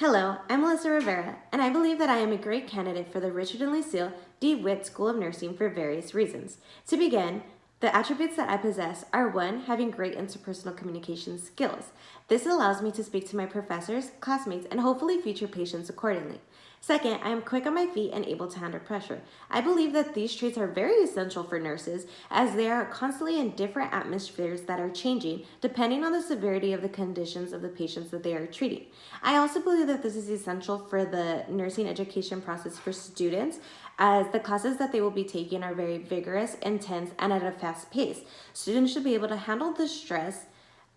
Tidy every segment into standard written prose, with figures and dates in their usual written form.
Hello, I'm Alyssa Rivera, and I believe that I am a great candidate for the Richard and Lucille DeWitt School of Nursing for various reasons. To begin, the attributes that I possess are 1. Having great interpersonal communication skills. This allows me to speak to my professors, classmates, and hopefully future patients accordingly. 2nd, I am quick on my feet and able to handle pressure. I believe that these traits are very essential for nurses as they are constantly in different atmospheres that are changing depending on the severity of the conditions of the patients that they are treating. I also believe that this is essential for the nursing education process for students as the classes that they will be taking are very vigorous, intense, and at a fast pace. Students should be able to handle the stress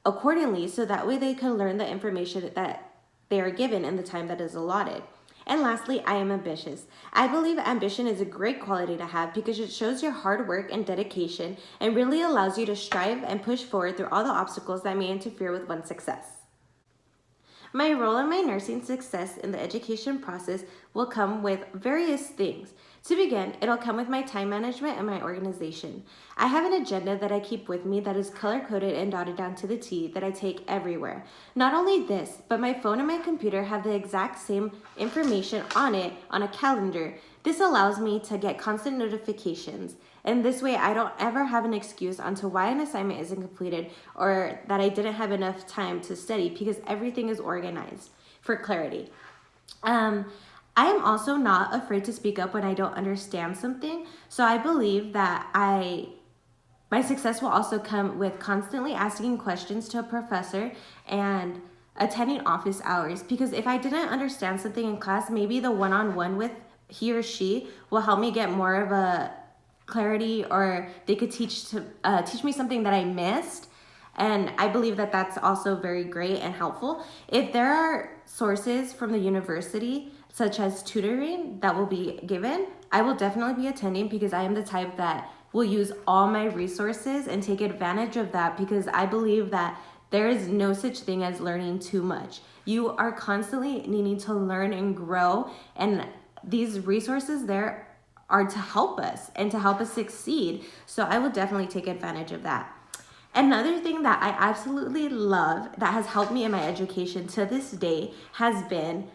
accordingly so that way they can learn the information that they are given in the time that is allotted. And lastly, I am ambitious. I believe ambition is a great quality to have because it shows your hard work and dedication and really allows you to strive and push forward through all the obstacles that may interfere with one's success. My role in my nursing success in the education process will come with various things. To begin, it'll come with my time management and my organization. I have an agenda that I keep with me that is color-coded and dotted down to the T that I take everywhere. Not only this, but my phone and my computer have the exact same information on it on a calendar. This allows me to get constant notifications, and this way I don't ever have an excuse onto why an assignment isn't completed or that I didn't have enough time to study because everything is organized for clarity. I am also not afraid to speak up when I don't understand something, so I believe that my success will also come with constantly asking questions to a professor and attending office hours, because if I didn't understand something in class, maybe the one-on-one with he or she will help me get more of a clarity, or they could teach me something that I missed. And I believe that that's also very great and helpful. If there are sources from the university, such as tutoring that will be given, I will definitely be attending because I am the type that will use all my resources and take advantage of that, because I believe that there is no such thing as learning too much. You are constantly needing to learn and grow, and these resources there are to help us and to help us succeed. So I will definitely take advantage of that. Another thing that I absolutely love that has helped me in my education to this day has been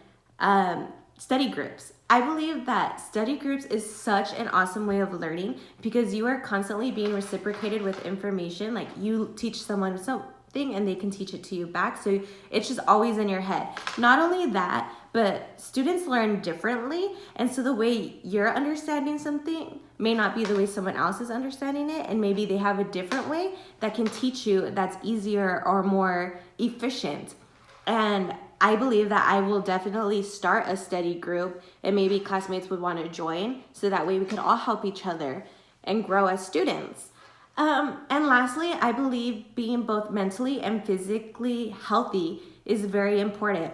study groups. I believe that study groups is such an awesome way of learning because you are constantly being reciprocated with information. Like, you teach someone something and they can teach it to you back. So it's just always in your head. Not only that, but students learn differently. And so the way you're understanding something may not be the way someone else is understanding it. And maybe they have a different way that can teach you that's easier or more efficient. And I believe that I will definitely start a study group, and maybe classmates would want to join so that way we could all help each other and grow as students. And lastly, I believe being both mentally and physically healthy is very important.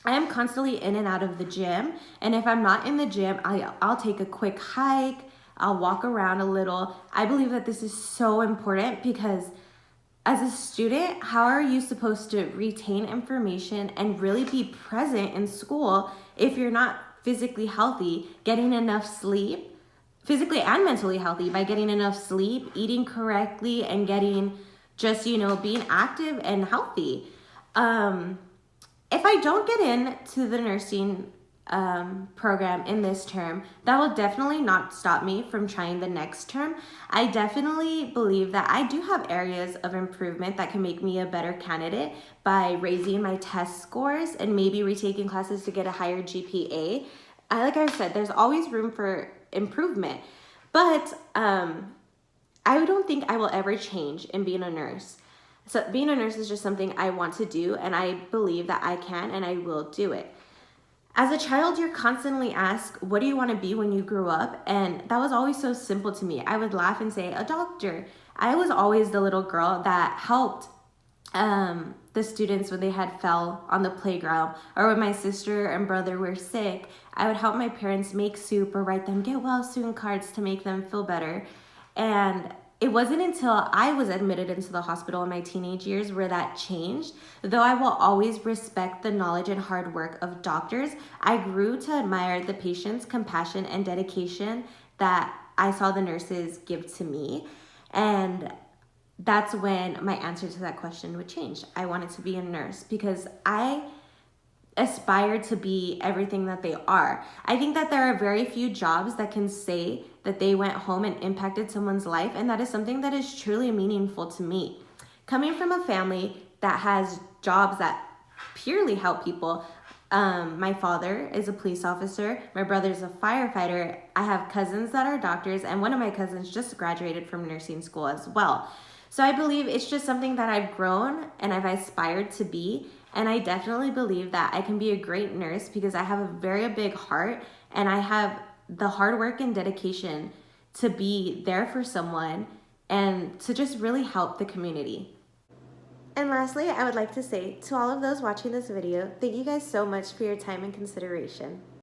I am constantly in and out of the gym, and if I'm not in the gym, I'll take a quick hike, I'll walk around a little. I believe that this is so important because as a student, how are you supposed to retain information and really be present in school if you're not physically healthy, getting enough sleep, physically and mentally healthy by getting enough sleep, eating correctly, and getting just, being active and healthy? If I don't get into the nursing program in this term, that will definitely not stop me from trying the next term. I definitely believe that I do have areas of improvement that can make me a better candidate by raising my test scores and maybe retaking classes to get a higher GPA. Like I said, there's always room for improvement, but I don't think I will ever change in being a nurse. So being a nurse is just something I want to do, and I believe that I can and I will do it. As a child, you're constantly asked, what do you want to be when you grew up? And that was always so simple to me. I would laugh and say, a doctor. I was always the little girl that helped the students when they had fell on the playground, or when my sister and brother were sick. I would help my parents make soup or write them get well soon cards to make them feel better. And it wasn't until I was admitted into the hospital in my teenage years where that changed. Though I will always respect the knowledge and hard work of doctors, I grew to admire the patience, compassion, and dedication that I saw the nurses give to me. And that's when my answer to that question would change. I wanted to be a nurse because I aspire to be everything that they are. I think that there are very few jobs that can say that they went home and impacted someone's life, and that is something that is truly meaningful to me. Coming from a family that has jobs that purely help people, my father is a police officer, my brother's a firefighter, I have cousins that are doctors, and one of my cousins just graduated from nursing school as well. So I believe it's just something that I've grown and I've aspired to be. And I definitely believe that I can be a great nurse because I have a very big heart and I have the hard work and dedication to be there for someone and to just really help the community. And lastly, I would like to say to all of those watching this video, thank you guys so much for your time and consideration.